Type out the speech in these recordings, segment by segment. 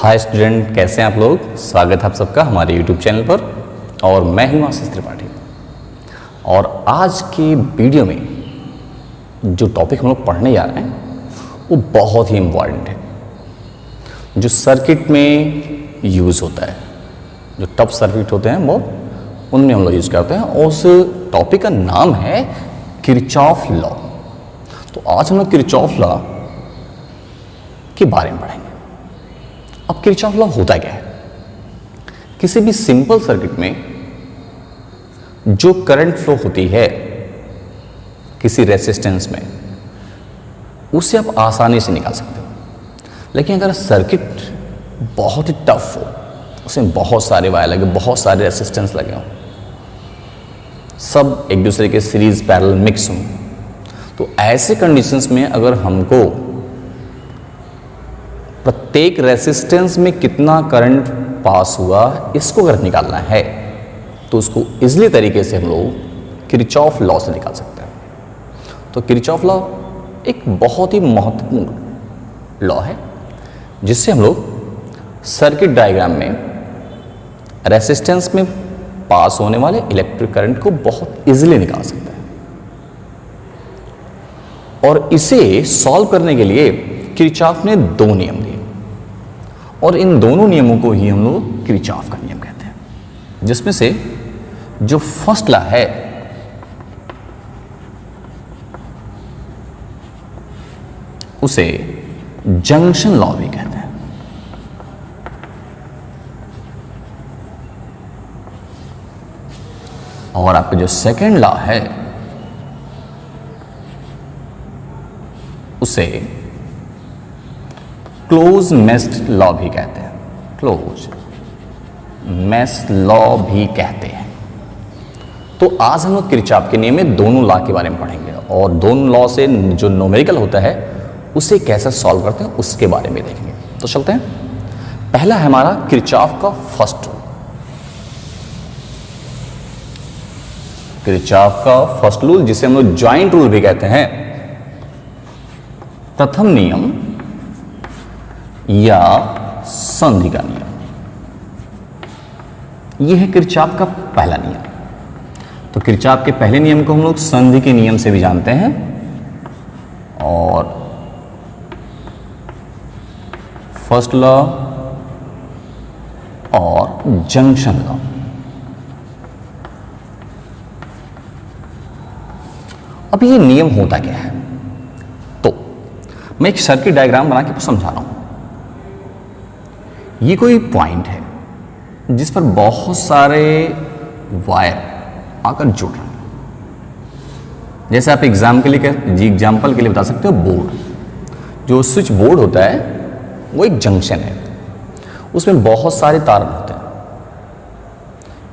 Hi student, कैसे हैं आप लोग। स्वागत है आप सबका हमारे यूट्यूब चैनल पर और मैं हूं आशीष त्रिपाठी। और आज के वीडियो में जो टॉपिक हम लोग पढ़ने जा रहे हैं वो बहुत ही इम्पॉर्टेंट है, जो सर्किट में यूज़ होता है। जो टफ सर्किट होते हैं वो उनमें हम लोग यूज़ करते हैं और उस टॉपिक का नाम है किरचॉफ लॉ। तो आज हम लोग किरचॉफ लॉ के बारे में पढ़ेंगे। अब किरचॉफ लॉ होता क्या है? किसी भी सिंपल सर्किट में जो करंट फ्लो होती है किसी रेजिस्टेंस में, उसे आप आसानी से निकाल सकते हो। लेकिन अगर सर्किट बहुत ही टफ हो, उसमें बहुत सारे वायर लगे, बहुत सारे रेजिस्टेंस लगे हों, सब एक दूसरे के सीरीज पैरेलल मिक्स हों, तो ऐसे कंडीशंस में अगर हमको प्रत्येक रेजिस्टेंस में कितना करंट पास हुआ इसको अगर निकालना है तो उसको इजीली तरीके से हम लोग किरचॉफ लॉ से निकाल सकते हैं। तो किरचॉफ लॉ एक बहुत ही महत्वपूर्ण लॉ है जिससे हम लोग सर्किट डायग्राम में रेजिस्टेंस में पास होने वाले इलेक्ट्रिक करंट को बहुत इजीली निकाल सकते हैं। और इसे सॉल्व करने के लिए किरचॉफ ने दो नियम दिए और इन दोनों नियमों को ही हम लोग किरचॉफ का नियम कहते हैं, जिसमें से जो फर्स्ट लॉ है उसे जंक्शन लॉ भी कहते हैं। और आपका जो सेकेंड लॉ है उसे क्लोज मेस्ड लॉ भी कहते हैं। क्लोज मेस्ड लॉ भी कहते हैं। तो आज हम लोग किरचॉफ के नियम में दोनों लॉ के बारे में पढ़ेंगे और दोनों लॉ से जो न्यूमेरिकल होता है उसे कैसे सॉल्व करते हैं उसके बारे में देखेंगे। तो चलते हैं। पहला है हमारा किरचॉफ का फर्स्ट रूल। किरचॉफ का फर्स्ट रूल, जिसे हम लोग ज्वाइंट रूल भी कहते हैं, प्रथम नियम या संधि का नियम, यह है किरचॉफ का पहला नियम। तो किरचॉफ के पहले नियम को हम लोग संधि के नियम से भी जानते हैं और फर्स्ट लॉ और जंक्शन लॉ। अब ये नियम होता क्या है? तो मैं एक सर्किट डायग्राम बना के समझा रहा हूं। ये कोई पॉइंट है जिस पर बहुत सारे वायर आकर जुड़ रहे हैं। जैसे आप एग्जाम्पल के लिए बता सकते हो, बोर्ड, जो स्विच बोर्ड होता है वो एक जंक्शन है। उसमें बहुत सारे तार होते हैं।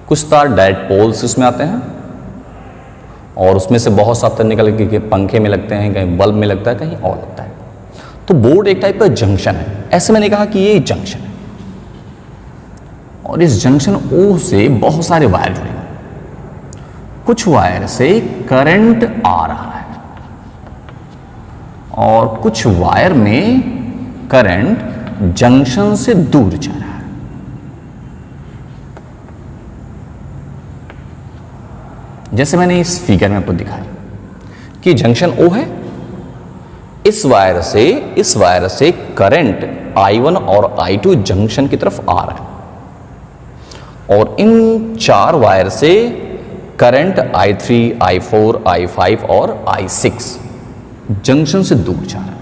कुछ तार डायरेक्ट पोल्स उसमें आते हैं और उसमें से बहुत सा तार निकल के पंखे में लगते हैं, कहीं बल्ब में लगता है, कहीं और लगता है। तो बोर्ड एक टाइप का जंक्शन है। ऐसे मैंने कहा कि ये जंक्शन है और इस जंक्शन ओ से बहुत सारे वायर जुड़े हैं। कुछ वायर से करंट आ रहा है और कुछ वायर में करंट जंक्शन से दूर जा रहा है। जैसे मैंने इस फिगर में आपको दिखाया कि जंक्शन ओ है, इस वायर से करंट I1 और I2 जंक्शन की तरफ आ रहा है और इन चार वायर से करंट I3, I4, I5 और I6 जंक्शन से दूर जा रहा है।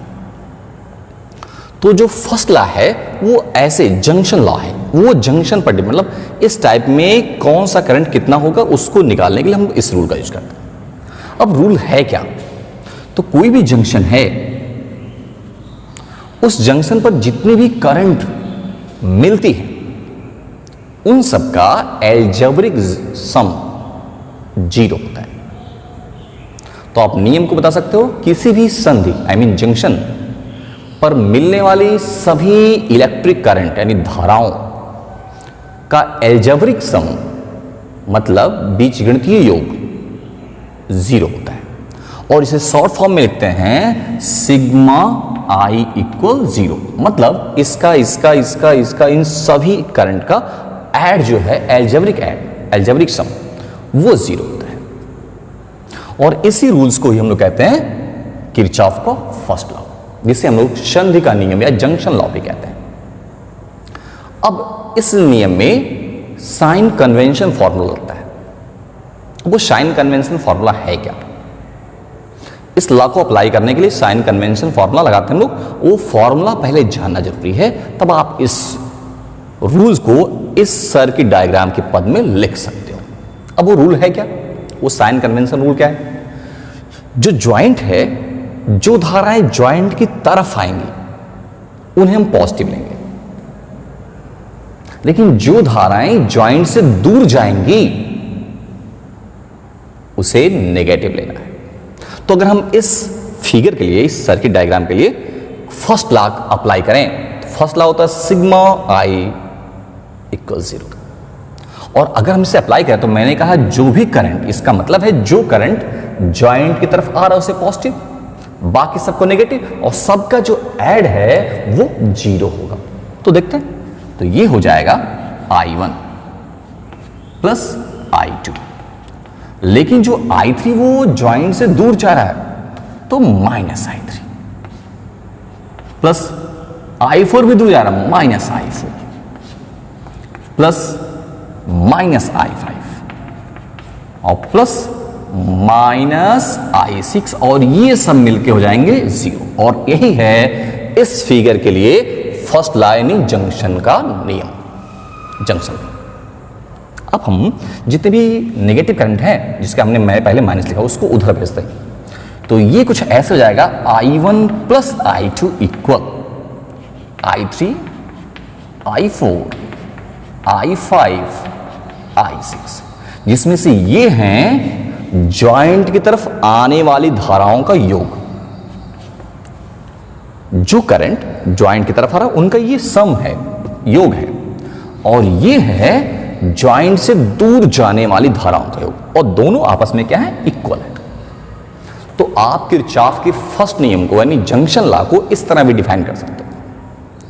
तो जो फर्स्ट लॉ है वो ऐसे जंक्शन लॉ है। वो जंक्शन पर मतलब इस टाइप में कौन सा करंट कितना होगा उसको निकालने के लिए हम इस रूल का यूज करते हैं। अब रूल है क्या? तो कोई भी जंक्शन है, उस जंक्शन पर जितनी भी करंट मिलती है उन सबका एल्जेब्रिक सम 0 होता है। तो आप नियम को बता सकते हो, किसी भी संधि जंक्शन पर मिलने वाली सभी इलेक्ट्रिक करंट यानी धाराओं का एल्जेब्रिक सम मतलब बीजगणितीय योग 0 होता है। और इसे शॉर्ट फॉर्म में लिखते हैं सिग्मा आई इक्वल 0। मतलब इसका इसका इसका इसका इन सभी करंट का ऐड जो है एल्जेब्रिक सम वो 0 होता है। और इसी रूल्स को ही हम लोग कहते हैं किरचॉफ का फर्स्ट लॉ, जिसे हम लोग संधि का नियम या जंक्शन लॉ भी कहते हैं। अब इस नियम में साइन कन्वेंशन फॉर्मूला लगता है। वो साइन कन्वेंशन फॉर्मूला है क्या? इस लॉ को अप्लाई करने के लिए साइन कन्वेंशन फॉर्मूला लगाते हैं हम लोग। वो फॉर्मूला पहले जानना जरूरी है, तब आप इस रूल्स को इस सर्किट डायग्राम के पद में लिख सकते हो। अब वो रूल है क्या? वो साइन कन्वेंशन रूल क्या है? जो ज्वाइंट है, जो धाराएं ज्वाइंट की तरफ आएंगी उन्हें हम पॉजिटिव लेंगे, लेकिन जो धाराएं ज्वाइंट से दूर जाएंगी उसे नेगेटिव लेना है। तो अगर हम इस फिगर के लिए, इस सर्किट डायग्राम के लिए फर्स्ट लॉ अप्लाई करें तो फर्स्ट लॉ होता है सिग्मा आई इक्वल 0। और अगर हम इसे अप्लाई करें तो मैंने कहा जो भी करंट, इसका मतलब है जो करंट ज्वाइंट की तरफ आ रहा है उसे पॉजिटिव, बाकी सबको नेगेटिव, और सबका जो ऐड है वो 0 होगा। तो देखते हैं, तो ये हो जाएगा I1 प्लस I2। लेकिन जो I3 वो ज्वाइंट से दूर जा रहा है तो माइनस I3 प्लस I4 भी दूर जा रहा है minus I4 plus minus I5 और प्लस माइनस I6, और ये सब मिलके हो जाएंगे 0। और यही है इस फिगर के लिए फर्स्ट लॉ यानी जंक्शन का नियम, जंक्शन। अब हम जितने भी नेगेटिव करंट हैं जिसका हमने मैं पहले माइनस लिखा उसको उधर भेजते हैं। तो ये कुछ ऐसे हो जाएगा I1 plus I2 equal I3 I4 I5 I6, जिसमें से ये हैं ज्वाइंट की तरफ आने वाली धाराओं का योग। जो करंट ज्वाइंट की तरफ आ रहा है उनका ये सम है, योग है, और ये है ज्वाइंट से दूर जाने वाली धाराओं का योग, और दोनों आपस में क्या है? इक्वल है। तो आप किरचॉफ के फर्स्ट नियम को यानी जंक्शन लॉ को इस तरह भी डिफाइन कर सकते हो।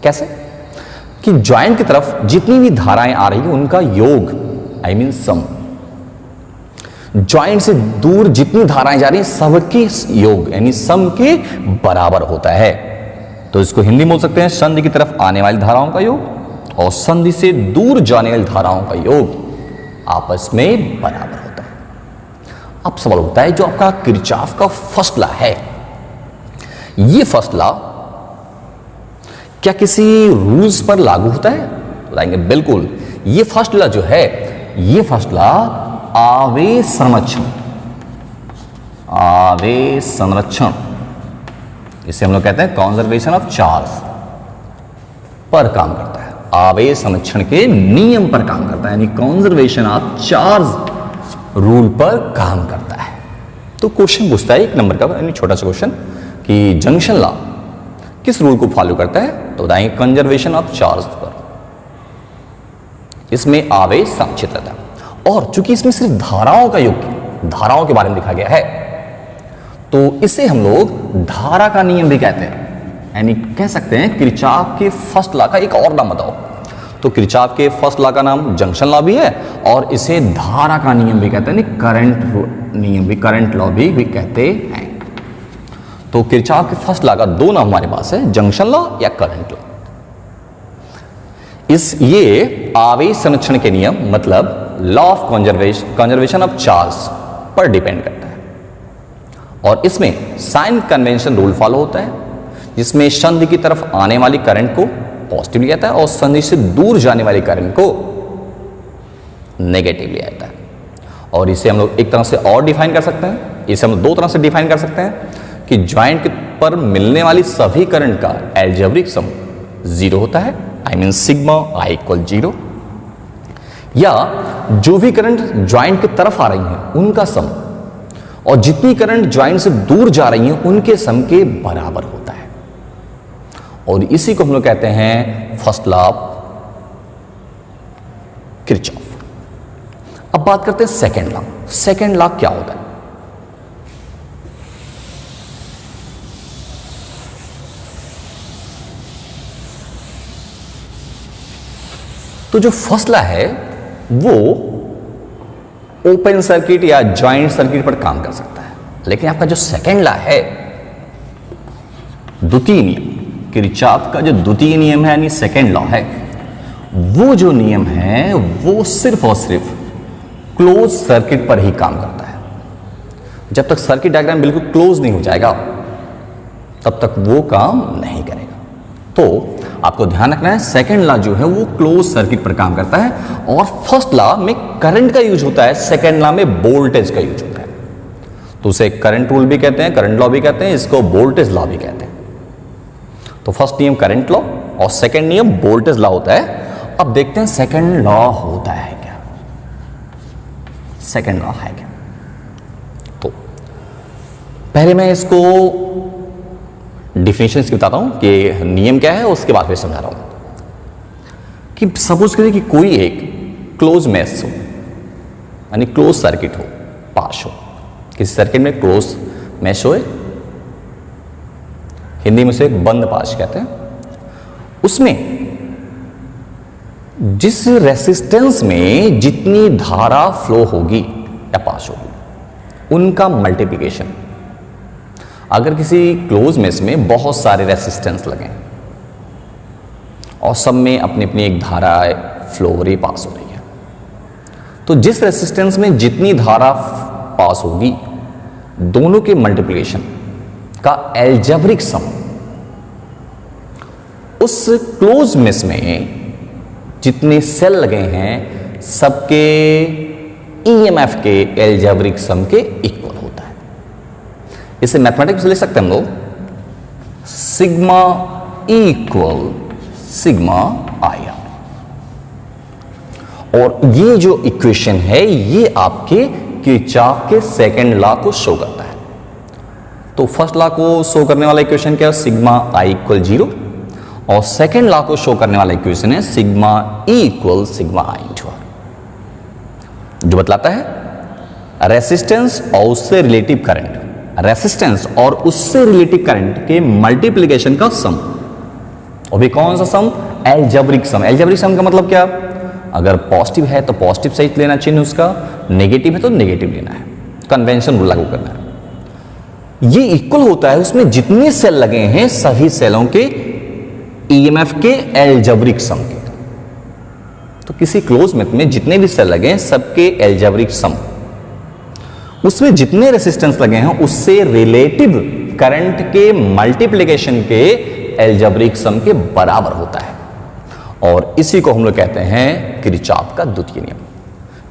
कैसे? कि ज्वाइंट की तरफ जितनी भी धाराएं आ रही है उनका योग, आई मीन सम, ज्वाइंट से दूर जितनी धाराएं जा रही हैं सबकी योग यानी सम के बराबर होता है। तो इसको हिंदी में बोल सकते हैं संधि की तरफ आने वाली धाराओं का योग और संधि से दूर जाने वाली धाराओं का योग आपस में बराबर होता है। अब सवाल होता है, जो आपका किरचॉफ का फर्स्ट लॉ है, ये फर्स्ट लॉ क्या किसी रूल्स पर लागू होता है? बताएंगे बिल्कुल। ये फर्स्ट लॉ जो है, ये फर्स्ट लॉ आवेश संरक्षण, इसे हम लोग कहते हैं कॉन्जर्वेशन ऑफ चार्ज पर काम करता है। आवेश संरक्षण के नियम पर काम करता है, यानी कॉन्जर्वेशन ऑफ चार्ज रूल पर काम करता है। तो क्वेश्चन पूछता है 1 नंबर का, यानी छोटा सा क्वेश्चन, कि जंक्शन लॉ किस रूल को फॉलो करता है? तो बताएंगे कंजर्वेशन ऑफ चार्ज पर। इसमें आवेश संरक्षित रहता है, और चूंकि इसमें सिर्फ धाराओं का योग, धाराओं के बारे में लिखा गया है, तो इसे हम लोग धारा का नियम भी कहते हैं, यानी कह सकते हैं किरचॉफ के फर्स्ट लॉ का एक और नाम बताओ। तो किरचॉफ के फर्स्ट लॉ का नाम जंक्शन लॉ भी है, और इसे धारा का नियम भी कहते हैं, यानी करंट नियम भी, करंट लॉ भी कहते हैं। तो किरचॉफ के फर्स्ट लॉ का 2 नाम हमारे पास है, जंक्शन लॉ या करंट लॉ। ये आवेश संरक्षण के नियम मतलब law of conservation of charge पर डिपेंड करता है, और इसमें साइन कन्वेंशन रूल फॉलो होता है, जिसमें संधि की तरफ आने वाली करंट को पॉजिटिव लिया जाता है और संधि से दूर जाने वाली करंट को नेगेटिव लिया जाता है। और इसे हम लोग एक तरह से और डिफाइन कर सकते हैं, इसे हम लोग 2 तरह से डिफाइन कर सकते हैं कि ज्वाइंट पर मिलने वाली सभी करंट का एल्जेब्रिक सम 0 होता है, I mean sigma I equal 0, या जो भी करंट ज्वाइंट की तरफ आ रही हैं उनका सम, और जितनी करंट ज्वाइंट से दूर जा रही हैं उनके सम के बराबर होता है। और इसी को हम लोग कहते हैं फर्स्ट लॉ ऑफ किरचॉफ। अब बात करते हैं सेकंड लॉ। सेकंड लॉ क्या होता है? तो जो फर्स्ट लॉ है वो ओपन सर्किट या जॉइंट सर्किट पर काम कर सकता है, लेकिन आपका जो सेकेंड लॉ है, द्वितीय नियम, किरचॉफ का जो द्वितीय नियम है यानी सेकेंड लॉ है, वो जो नियम है वो सिर्फ और सिर्फ क्लोज सर्किट पर ही काम करता है। जब तक सर्किट डायग्राम बिल्कुल क्लोज नहीं हो जाएगा तब तक वो काम नहीं करेगा। तो आपको ध्यान रखना है, सेकेंड लॉ जो है वो क्लोज सर्किट पर काम करता है और फर्स्ट लॉ में करंट का यूज होता है, सेकेंड लॉ में वोल्टेज का यूज होता है। तो उसे करंट रूल भी कहते हैं, करंट लॉ भी कहते हैं, इसको वोल्टेज लॉ भी कहते हैं। तो फर्स्ट नियम करंट लॉ और सेकेंड नियम वोल्टेज लॉ होता है। अब देखते हैं सेकेंड लॉ होता है क्या, सेकेंड लॉ है क्या। तो पहले मैं इसको डिफिनेशन की बताता हूं कि नियम क्या है, उसके बाद फिर समझा रहा हूं कि सपोज करें कि कोई एक क्लोज मैश हो यानी क्लोज सर्किट हो, पाश हो, किसी सर्किट में क्लोज मैश हो, हिंदी में उसे बंद पाश कहते हैं। उसमें जिस रेसिस्टेंस में जितनी धारा फ्लो होगी या पास होगी उनका मल्टीप्लिकेशन, अगर किसी क्लोज मेश में बहुत सारे रेसिस्टेंस लगे और सब में अपनी अपनी एक धारा फ्लो हो रही, पास हो रही है, तो जिस रेसिस्टेंस में जितनी धारा पास होगी दोनों के मल्टीप्लिकेशन का एल्जेब्रिक सम उस क्लोज मेश में जितने सेल लगे हैं सबके ईएमएफ के एल्जेब्रिक सम के इक्वल होता है। इसे मैथमेटिक्स से लिख सकते हैं हम लोग, sigma equal sigma I R. और ये जो इक्वेशन है ये आपके किरचॉफ के सेकेंड लॉ को शो करता है। तो फर्स्ट लॉ को शो करने वाला इक्वेशन क्या है, सिग्मा आई इक्वल 0, और सेकेंड लॉ को शो करने वाला इक्वेशन है sigma E equal sigma I into R, जो बतलाता है रेसिस्टेंस और उससे रिलेटिव करंट, रेसिस्टेंस और उससे रिलेटिव करंट के मल्टीप्लिकेशन का सम। और भी कौन सा सम, एल्जेब्रिक सम। एल्जेब्रिक सम का मतलब क्या, अगर पॉजिटिव है तो पॉजिटिव सहित लेना चिन्ह उसका, नेगेटिव है तो नेगेटिव लेना है, कन्वेंशन रूल लागू करना है। ये इक्वल होता है उसमें जितने सेल लगे हैं सभी सेलों के ईएमएफ के एल्जेब्रिक सम के। तो किसी क्लोज मेथ में जितने भी सेल लगे हैं सबके एल्जेब्रिक सम, उसमें जितने रेसिस्टेंस लगे हैं उससे रिलेटिव करंट के मल्टीप्लिकेशन के एल्जेब्रिक सम के बराबर होता है। और इसी को हम लोग कहते हैं किरचॉफ का द्वितीय नियम।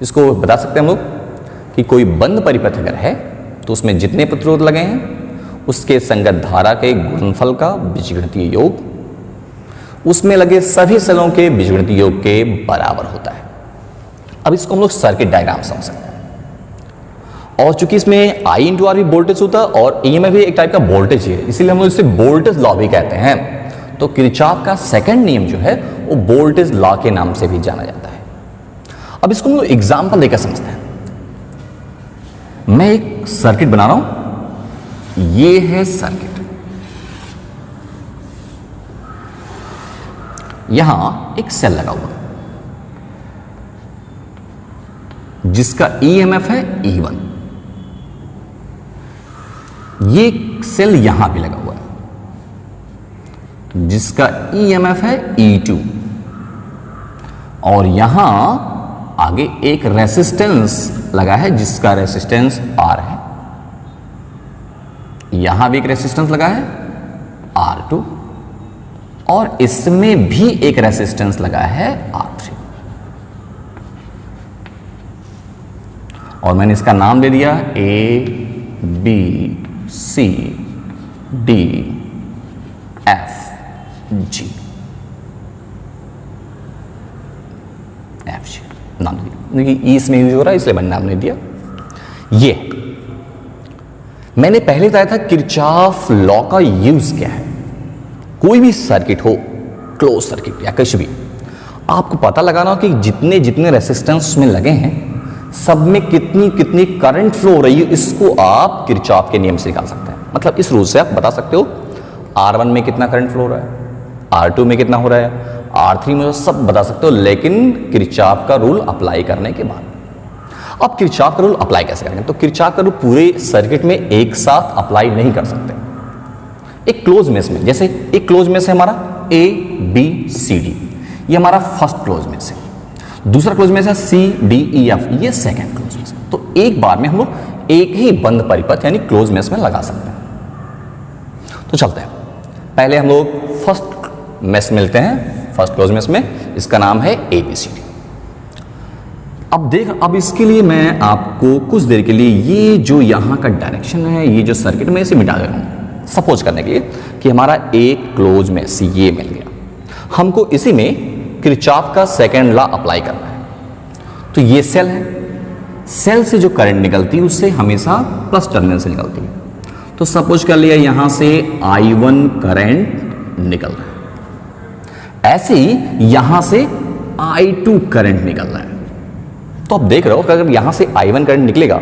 इसको बता सकते हैं हम लोग कि कोई बंद परिपथ अगर है तो उसमें जितने प्रतिरोध लगे हैं उसके संगत धारा के गुणनफल का बीजगणितीय योग उसमें लगे सभी सेलों के बीजगणितीय योग के बराबर होता है। अब इसको हम लोग सर्किट डायग्राम समझ सकते हैं। और चूंकि इसमें आई इंटू आर भी वोल्टेज होता है और ईएमएफ भी एक टाइप का वोल्टेज है, इसीलिए हम लोग इसे वोल्टेज लॉ भी कहते हैं। तो किरचॉफ का सेकंड नियम जो है वो वोल्टेज लॉ के नाम से भी जाना जाता है। अब इसको हम लोग एग्जाम्पल लेकर समझते हैं। मैं एक सर्किट बना रहा हूं, ये है सर्किट, यहां एक सेल लगा हुआ जिसका ईएमएफ है E1, ये सेल यहां भी लगा हुआ है जिसका ईएमएफ है E2, और यहां आगे एक रेसिस्टेंस लगा है जिसका रेसिस्टेंस R है, यहां भी एक रेसिस्टेंस लगा है R2, और इसमें भी एक रेसिस्टेंस लगा है R3, और मैंने इसका नाम दे दिया A B C D F G, नाम दिया, ई इसमें यूज हो रहा है इसलिए मैंने नाम नहीं दिया। ये मैंने पहले बताया था किरचॉफ लॉ का यूज क्या है। कोई भी सर्किट हो, क्लोज सर्किट या कुछ भी, आपको पता लगाना हो कि जितने जितने रेसिस्टेंस में लगे हैं सब में कितनी कितनी करंट फ्लो हो रही है, इसको आप किरचॉफ के नियम से निकाल सकते हैं। मतलब इस रूल से आप बता सकते हो R1 में कितना करंट फ्लो हो रहा है, R2 में कितना हो रहा है, R3 में सब बता सकते हो, लेकिन किरचॉफ का रूल अप्लाई करने के बाद। अब किरचॉफ का रूल अप्लाई कैसे करेंगे? तो किरचॉफ का रूल पूरे सर्किट में एक साथ अप्लाई नहीं कर सकते। एक क्लोज मेश में, जैसे एक क्लोज मेश है हमारा A B C D, ये हमारा फर्स्ट क्लोज मेश है। दूसरा क्लोज मेश है C D E F, ये सेकंड क्लोज मेश है। तो एक बार में हम लोग एक ही बंद परिपथ यानी क्लोज मेश में लगा सकते हैं। तो चलते हैं, पहले हम लोग फर्स्ट मेश मिलते हैं, फर्स्ट क्लोज मेश में, इसका नाम है ABCD। अब इसके लिए मैं आपको कुछ देर के लिए ये जो यहाँ का डायरेक्शन है, ये जो सर्किट में इसे मिटा दे रहा हूँ, सपोज करने के लिए कि हमारा एक क्लोज मेश ये मिल गया। हमको इसी में किरचॉफ का सेकंड लॉ अप्लाई करना है। तो ये सेल है, सेल से जो करंट निकलती है उससे हमेशा प्लस टर्मिनल से निकलती है। तो सपोज कर लिया यहां से I1 करंट निकल रहा है, ऐसे ही यहां से I2 करंट निकल रहा है। तो आप देख रहे हो कि अगर यहां से I1 करंट निकलेगा,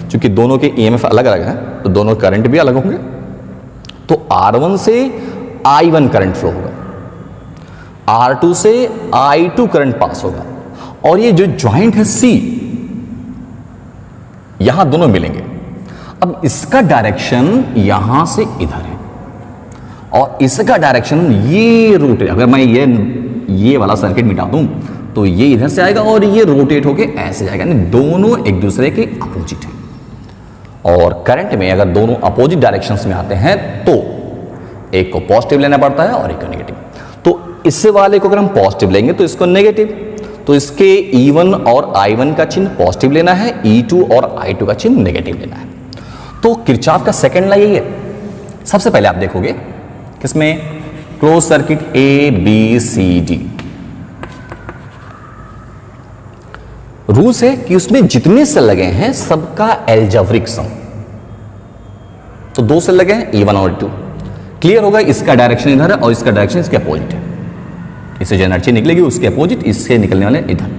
क्योंकि दोनों के EMF अलग अलग हैं, तो दोनों करंट भी अलग होंगे, तो R1 से I1 करंट फ्लो होगा, R2 से I2 करंट पास होगा, और ये जो ज्वाइंट है C, यहां दोनों मिलेंगे। अब इसका डायरेक्शन यहां से इधर है और इसका डायरेक्शन ये रूट है। अगर मैं ये वाला सर्किट मिटा दूं तो ये इधर से आएगा और ये रोटेट होके ऐसे जाएगा, यानी दोनों एक दूसरे के अपोजिट है। और करंट में अगर दोनों अपोजिट डायरेक्शंस में आते हैं तो एक को पॉजिटिव लेना पड़ता है और एक को नेगेटिव। तो इस वाले को अगर हम पॉजिटिव लेंगे तो इसको नेगेटिव, तो इसके E1 और I1 का चिन्ह पॉजिटिव लेना है, E2 और I2 का चिन्ह नेगेटिव लेना है। तो किरचॉफ का सेकंड लॉ यही है। सबसे पहले आप देखोगे किसमें, क्लोज सर्किट ABCD, रूल्स है कि उसमें जितने सेल लगे हैं सबका एल्जेब्रिक सम। तो दो सेल लगे हैं E1 और E2, क्लियर होगा, इसका डायरेक्शन इधर है और इसका डायरेक्शन इसके अपोजिट है। इससे जो एनर्जी निकलेगी उसके अपोजिट, इससे निकलने वाले इधर,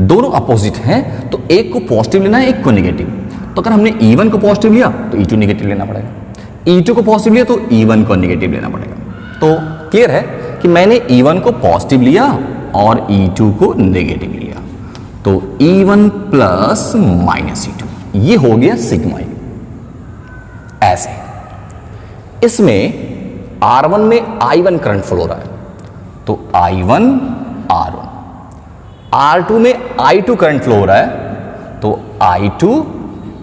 दोनों अपोजिट हैं। तो एक को पॉजिटिव लेना है, एक को नेगेटिव। तो अगर हमने E1 को पॉजिटिव लिया तो E2 नेगेटिव लेना पड़ेगा, E2 को पॉजिटिव लिया तो E1 को नेगेटिव लेना पड़ेगा। तो क्लियर है कि मैंने E1 को पॉजिटिव लिया और E2 को नेगेटिव लिया, तो E1 प्लस माइनस E2, ये हो गया सिग्मा। ऐसे इसमें R1 में I1 करंट फ्लो हो रहा है, तो I1 R1, R2 में I2 करंट फ्लो हो रहा है, तो I2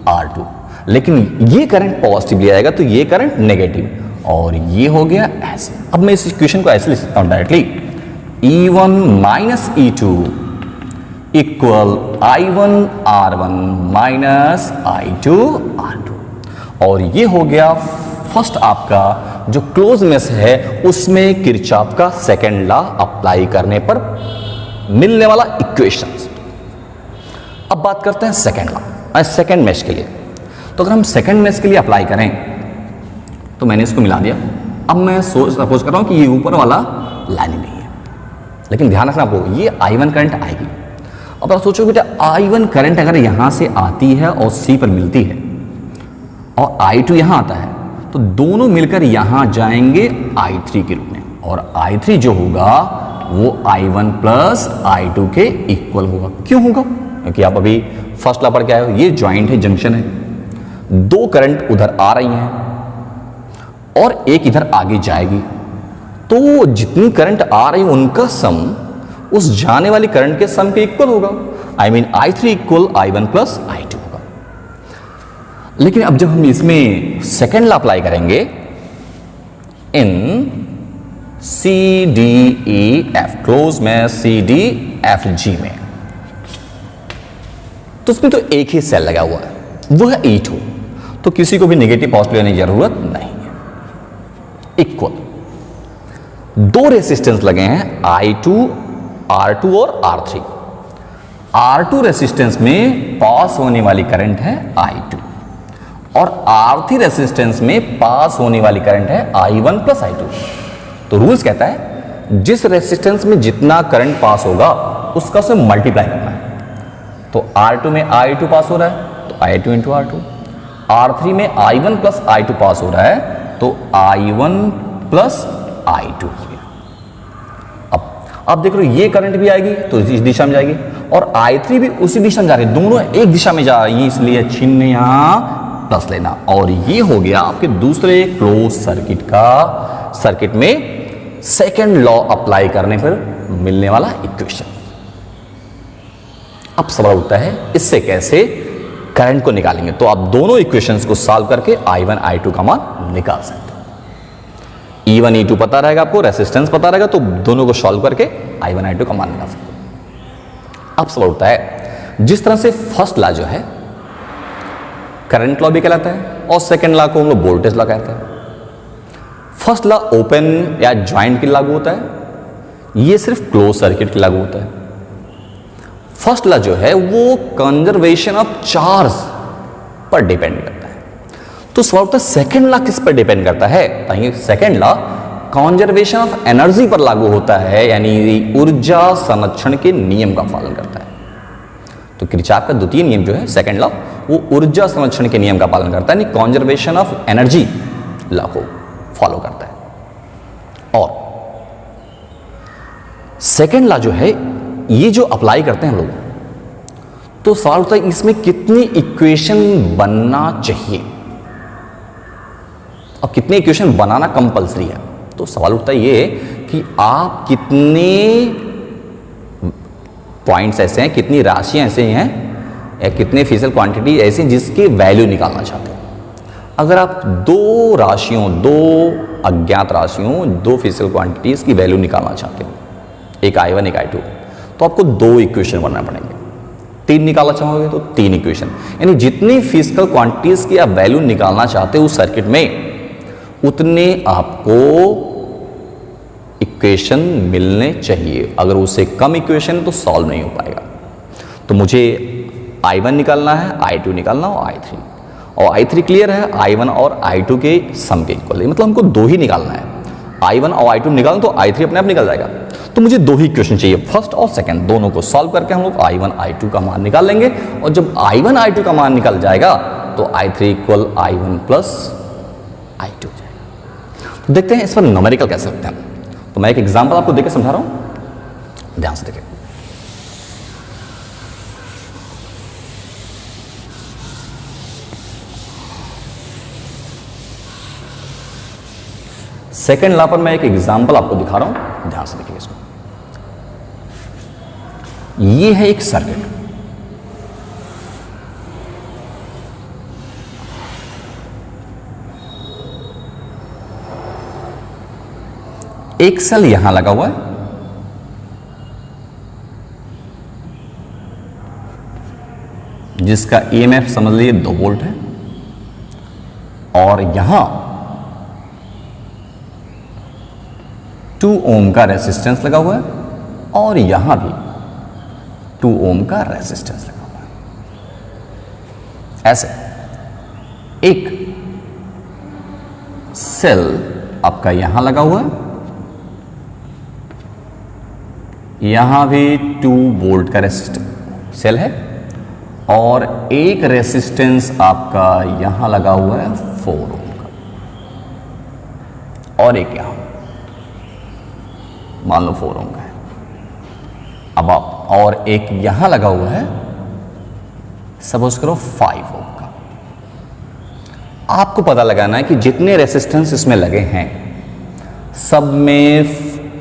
R2। लेकिन ये करंट पॉजिटिव लिया जाएगा तो ये करंट नेगेटिव, और ये हो गया ऐसे। अब मैं इस इक्वेशन को ऐसे लिख सकता हूं directly, E1 minus E2 equal I1 R1 minus I2 R2। और ये हो गया फर्स्ट आपका जो क्लोज मेश है उसमें किरचॉफ का सेकंड लॉ अप्लाई करने पर मिलने वाला इक्वेशंस। अब बात करते हैं सेकंड लॉ, सेकंड मेश के लिए। तो अगर हम सेकंड मेश के लिए अप्लाई करें तो मैंने इसको मिला दिया। अब मैं सपोज कर रहा हूं कि ये ऊपर वाला लाइन नहीं है, लेकिन ध्यान रखना आपको, ये I1 करंट आएगी। अब आप सोचो बेटा, I1 करंट अगर यहां से आती है और C पर मिलती है और I2 यहां आता है, तो दोनों मिलकर यहां जाएंगे I3 के रूप में, और I3 जो होगा वो I1 प्लस I2 के इक्वल होगा। क्यों होगा? क्योंकि आप अभी फर्स्ट लॉ पर क्या है, ये ज्वाइंट है, जंक्शन है, दो करंट उधर आ रही हैं और एक इधर आगे जाएगी, तो जितनी करंट आ रही है उनका सम उस जाने वाली करंट के सम के इक्वल होगा। I mean I3 equal I1 plus I2 होगा। लेकिन अब जब हम इसमें सेकेंड लॉ अप्लाई करेंगे इन CDEF, क्लोज में CDFG में, तो उसमें तो एक ही सेल लगा हुआ है, वो है E2, तो किसी को भी नेगेटिव पॉजिटिव लेने की जरूरत नहीं है। इक्वल दो रेसिस्टेंस लगे हैं I2, R2 और R3। R2 रेसिस्टेंस में पास होने वाली करंट है I2 और R3 रेसिस्टेंस में पास होने वाली करंट है I1 प्लस I2। तो रूल्स कहता है जिस रेसिस्टेंस में जितना करंट पास होगा उसका से मल्टीप्लाई करना है। तो R2 में I2 पास हो रहा है तो I2 इंटू R2, R3 में I1 प्लस I2 पास हो रहा है तो I1 प्लस I2 हो गया। अब अब देख रहे हो ये करंट भी आएगी तो इस दिशा में जाएगी और I3 भी उसी दिशा में जा रही है, दोनों एक दिशा में जा रही है, इसलिए चिन्ह यहां प्लस लेना। और ये हो गया आपके दूसरे क्लोज सर्किट में सेकंड लॉ अप्लाई करने पर मिलने वाला इक्वेशन। अब सवाल उठता है इससे कैसे करंट को निकालेंगे। तो आप दोनों इक्वेशंस को सॉल्व करके I1 I2 का मान निकाल सकते हो। E1 E2 पता रहेगा आपको, रेसिस्टेंस पता रहेगा, तो दोनों को सॉल्व करके I1 I2 का मान निकाल सकते हो। अब सवाल उठता है जिस तरह से फर्स्ट लॉ जो है करंट लॉ भी कहलाता है और सेकंड लॉ को हम लोग वोल्टेज लॉ कहते हैं। फर्स्ट लॉ ओपन या ज्वाइंट के लागू होता है, ये सिर्फ क्लोज सर्किट के लागू होता है। फर्स्ट लॉ जो है वो कंजर्वेशन ऑफ चार्ज पर डिपेंड करता है। तो सवाल होता है सेकंड लॉ किस पर डिपेंड करता है? Second law conservation of energy पर लागू होता है, यानी ऊर्जा संरक्षण के नियम का पालन करता है। तो किरचॉफ का द्वितीय नियम जो है सेकंड लॉ, वो ऊर्जा संरक्षण के नियम का पालन करता है, यानी कंजर्वेशन ऑफ एनर्जी लॉ को फॉलो करता है। और सेकंड लॉ जो है ये जो अप्लाई करते हैं हम लोग, तो सवाल होता है इसमें कितनी इक्वेशन बनना चाहिए और कितने इक्वेशन बनाना कंपलसरी है। तो सवाल उठता है ये कि आप कितने पॉइंट्स ऐसे हैं, कितनी राशियां ऐसे हैं या कितने फिजिकल क्वांटिटी ऐसे हैं जिसकी वैल्यू निकालना चाहते हो। अगर आप दो राशियों, दो अज्ञात राशियों, दो फिजिकल क्वांटिटीज की वैल्यू निकालना चाहते हो, एक I1 एक I2, तो आपको दो इक्वेशन बनाना पड़ेंगे। तीन निकालना चाहोगे तो तीन इक्वेशन, यानी जितनी फिजिकल क्वांटिटीज की आप वैल्यू निकालना चाहते हो उस सर्किट में उतने आपको इक्वेशन मिलने चाहिए। अगर उससे कम इक्वेशन तो सॉल्व नहीं हो पाएगा। तो मुझे I1 निकालना है, I2 निकालना और I3, और I3 क्लियर है I1 और I2 के सम के इक्वल, मतलब हमको दो ही निकालना है। I1 और I2 निकालना तो I3 अपने आप निकल जाएगा। तो मुझे दो ही इक्वेशन चाहिए, फर्स्ट और सेकंड, दोनों को सॉल्व करके हम लोग I1 I2 का मान निकाल लेंगे। और जब I1 I2 का मान निकल जाएगा तो I3 equal I1 plus I2 हो जाएगा। तो देखते हैं इस पर न्यूमेरिकल कैसे लिखते हैं। तो मैं एक एग्जांपल आपको देकर समझा रहा हूं, ध्यान से देखिए। सेकेंड लॉ पर मैं एक एग्जांपल आपको दिखा रहा हूं, ध्यान से देखिए इसको। ये है एक सर्किट, एक सेल यहां लगा हुआ है, जिसका EMF समझ लीजिए 2 वोल्ट है, और यहां 2 ओम का रेसिस्टेंस लगा हुआ है, और यहां भी 2 ओम का रेसिस्टेंस लगा हुआ है। ऐसे एक सेल आपका यहां लगा हुआ है, यहां भी 2 वोल्ट का रेसिस्टेंस सेल है, और एक रेसिस्टेंस आपका यहां लगा हुआ है 4 ओम का, और एक यहां मान लो 4 ओम का है। अब आप और एक यहां लगा हुआ है, सपोज करो 5 ओम का। आपको पता लगाना है कि जितने रेसिस्टेंस इसमें लगे हैं सब में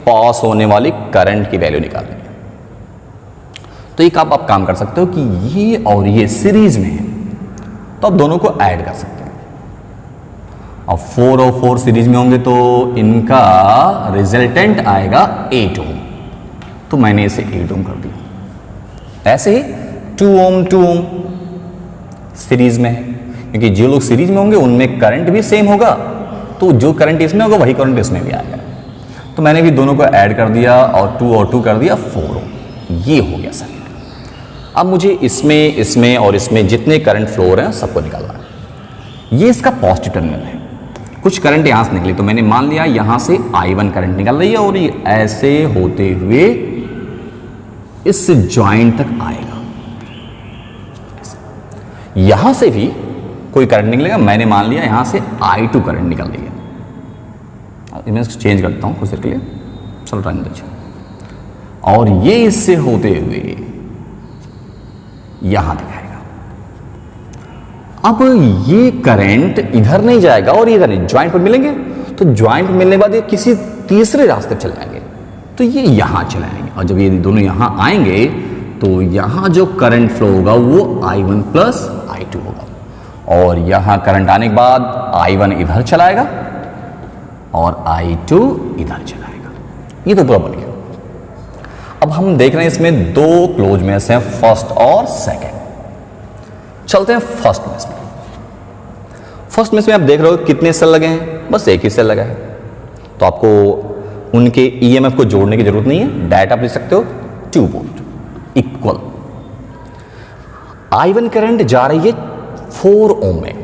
पास होने वाली करंट की वैल्यू निकालनी है। तो एक आप काम कर सकते हो कि ये और ये सीरीज में है, तो आप दोनों को ऐड कर सकते हैं। अब 4 और 4 सीरीज में होंगे तो इनका रिजल्टेंट आएगा 8 ओम, तो मैंने इसे 8 ओम कर दिया। ऐसे ही 2 ओम 2 ओम सीरीज में है, क्योंकि जो लोग सीरीज में होंगे उनमें करंट भी सेम होगा, तो जो करंट इसमें होगा वही करंट इसमें भी आएगा। तो मैंने भी दोनों को ऐड कर दिया और 2 और 2 कर दिया 4 ओम। ये हो गया सर्किट। अब मुझे इसमें और इसमें जितने करंट फ्लो हो रहे हैं सबको निकालना है। ये इसका पॉजिटिव टर्मिनल है, कुछ करंट यहां से निकली, तो मैंने मान लिया यहां से I1 करंट निकल रही है और ये ऐसे होते हुए इस जॉइंट तक आएगा। यहां से भी कोई करंट निकलेगा, मैंने मान लिया यहां से I2 करंट निकल रही है। मैं इसको चेंज करता हूं कुछ देर के लिए, चलो रहने दीजिए। और ये इससे होते हुए यहां दिखाएगा। अब ये करंट इधर नहीं जाएगा और इधर नहीं, ज्वाइंट पर मिलेंगे, तो ज्वाइंट मिलने के बाद ये किसी तीसरे रास्ते पर चले जाएंगे, तो ये यहां चले आएंगे। और जब ये दोनों यहां आएंगे तो यहां जो करंट फ्लो होगा वो I1 प्लस I2 होगा। और यहां करंट आने के बाद I1 इधर चलाएगा और I2 इधर चलाएगा। ये तो पूरा बन गया। अब हम देख रहे हैं इसमें दो क्लोज मेश हैं, फर्स्ट और सेकंड। चलते हैं फर्स्ट मेश में। फर्स्ट मेश में आप देख रहे हो कितने सेल लगे हैं, बस एक ही सेल लगा है, तो आपको उनके ईएमएफ को जोड़ने की जरूरत नहीं है, डायरेक्ट आप लिख सकते हो 2 वोल्ट इक्वल। I1 करंट जा रही है 4 ओम में,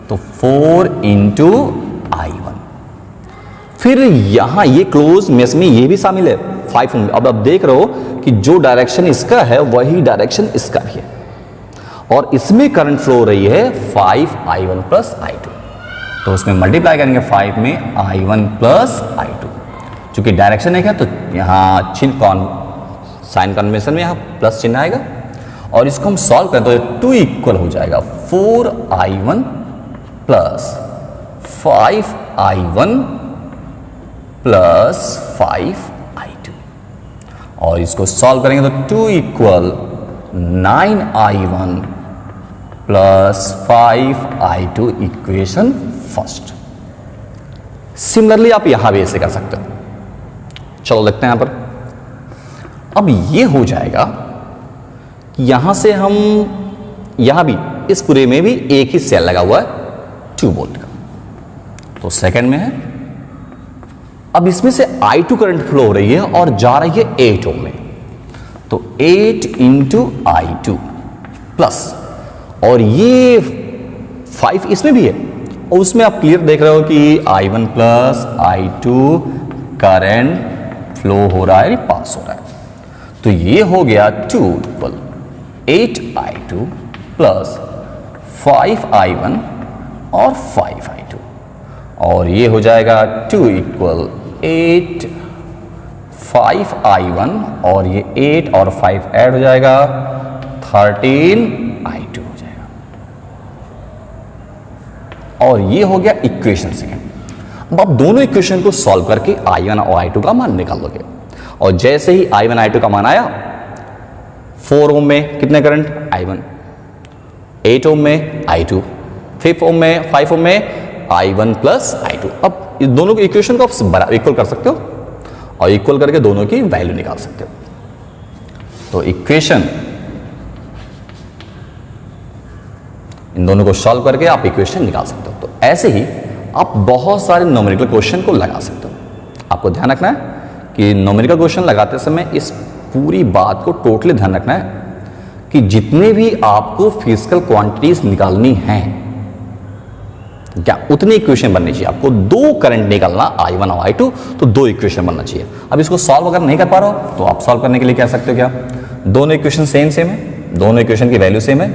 तो 4 इंटू I1। फिर यहां ये क्लोज मेश में ये भी शामिल है 5 ओम। अब आप देख रहे हो कि जो डायरेक्शन इसका है वही डायरेक्शन इसका भी है, और इसमें करंट फ्लो हो रही है 5I1 प्लस I2, तो उसमें मल्टीप्लाई करेंगे 5 में I1 प्लस I2। चूंकि डायरेक्शन एक है तो यहाँ साइन कन्वेंशन में यहाँ प्लस चिन्ह आएगा, और इसको हम सॉल्व करें तो 2 इक्वल हो जाएगा 4I1 plus 5I1 plus 5I2। और इसको सॉल्व करेंगे तो 2 equal 9I1 plus 5I2 equation first. Similarly आप यहां भी ऐसे कर सकते हो। चलो देखते हैं यहां पर। अब ये हो जाएगा कि यहां से हम यहां भी इस पूरे में भी एक ही सेल लगा हुआ है 2 वोल्ट का, तो सेकंड में है। अब इसमें से I2 करंट फ्लो हो रही है और जा रही है 8 ओम में, तो 8 इंटू I2 प्लस, और ये 5 इसमें भी है, और उसमें आप क्लियर देख रहे हो कि I1 plus I2 current flow हो रहा है, पास हो रहा है। तो ये हो गया 2 इक्वल 8I2 प्लस 5I1 और 5I2, और ये हो जाएगा 2 इक्वल 8 5I1, और ये 8 और 5 ऐड हो जाएगा 13I2 हो जाएगा। और ये हो गया इक्वेशन सेकंड। अब आप दोनों इक्वेशन को सॉल्व करके I1 और I2 का मान निकाल लोगे, और जैसे ही I1 I2 का मान आया, 4 ओम में कितने करंट I1, 8 ओम में I2, 5 ओम में I1 प्लस I2। अब इस दोनों के इक्वेशन को आप इक्वल कर सकते हो, और इक्वल करके दोनों की वैल्यू निकाल सकते हो। तो इक्वेशन इन दोनों को सॉल्व करके आप इक्वेशन निकाल सकते हो। तो ऐसे ही आप बहुत सारे न्यूमेरिकल क्वेश्चन को लगा सकते हो। आपको ध्यान रखना है कि न्यूमेरिकल क्वेश्चन लगाते समय इस पूरी बात को टोटली ध्यान रखना है कि जितने भी आपको फिजिकल क्वांटिटीज निकालनी हैं, क्या उतनी इक्वेशन बननी चाहिए। आपको 2 करंट निकालना I1 और I2, तो 2 इक्वेशन बनना चाहिए। अब इसको सॉल्व अगर नहीं कर पा रहे हो तो आप सॉल्व करने के लिए कह सकते हो क्या, दोनों इक्वेशन सेम है, दोनों इक्वेशन की वैल्यू सेम है,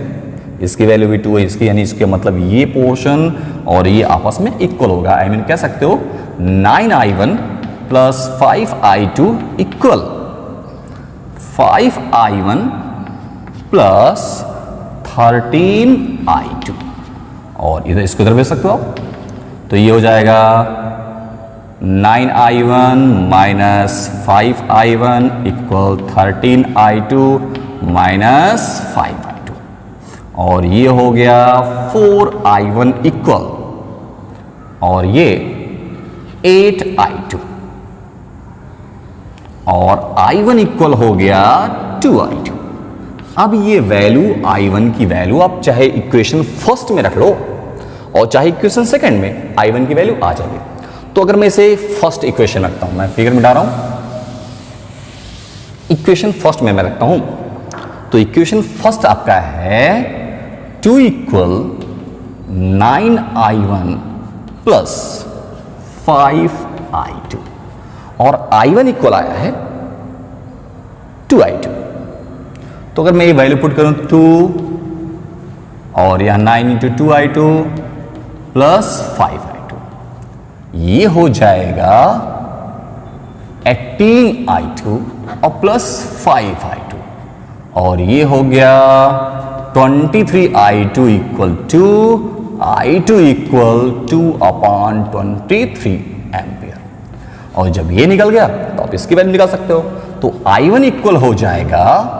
इसकी वैल्यू भी 2 है, इसकी यानी इसके मतलब ये पोर्शन और ये आपस में इक्वल होगा। आई मीन कह सकते हो 9I1 plus 5I2 equal 5I1 plus 13I2, और इधर इसको इधर भेज सकते हो आप, तो ये हो जाएगा 9I1 minus 5I1 equal 13I2 minus 5I2, और ये हो गया 4I1 इक्वल, और ये 8I2, और I1 इक्वल हो गया 2I2। अब ये वैल्यू I1 की वैल्यू आप चाहे इक्वेशन फर्स्ट में रख लो और चाहे इक्वेशन सेकंड में I1 की वैल्यू आ जाएगी। तो अगर मैं इसे फर्स्ट इक्वेशन रखता हूं, मैं फिगर में डाल रहा हूं, इक्वेशन फर्स्ट में मैं रखता हूं, तो इक्वेशन फर्स्ट आपका है 2 इक्वल 9I1 प्लस 5I2, और I1 इक्वल आया है 2I2। तो अगर मैं ये वैल्यू पुट करूं 2 और यहां 9 इंटू 2I2 प्लस 5I2, ये हो जाएगा 18i2 और प्लस 5i2, और ये हो गया 23i2 equal to i2 equal 2/23 ampere. और जब ये निकल गया तो आप इसकी वैल्यू निकाल सकते हो। तो i1 इक्वल हो जाएगा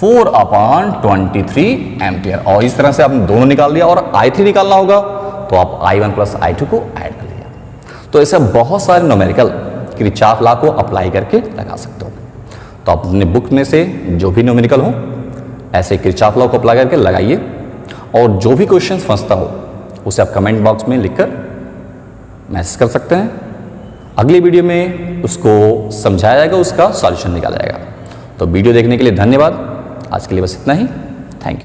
4/23 एम्पियर। और इस तरह से आपने दोनों निकाल दिया, और i3 निकालना होगा तो आप i1 प्लस i2 को ऐड कर लिया। तो ऐसे बहुत सारे न्यूमेरिकल किरचॉफ लॉ को अप्लाई करके लगा सकते हो। तो आप अपने बुक में से जो भी न्यूमेरिकल हो ऐसे किरचॉफ लॉ को अप्लाई करके लगाइए, और जो भी क्वेश्चन फंसता हो उसे आप कमेंट बॉक्स में लिखकर मैसेज कर सकते हैं। अगली वीडियो में उसको समझाया जाएगा, उसका सॉल्यूशन निकाला जाएगा। तो वीडियो देखने के लिए धन्यवाद। आज के लिए बस इतना ही।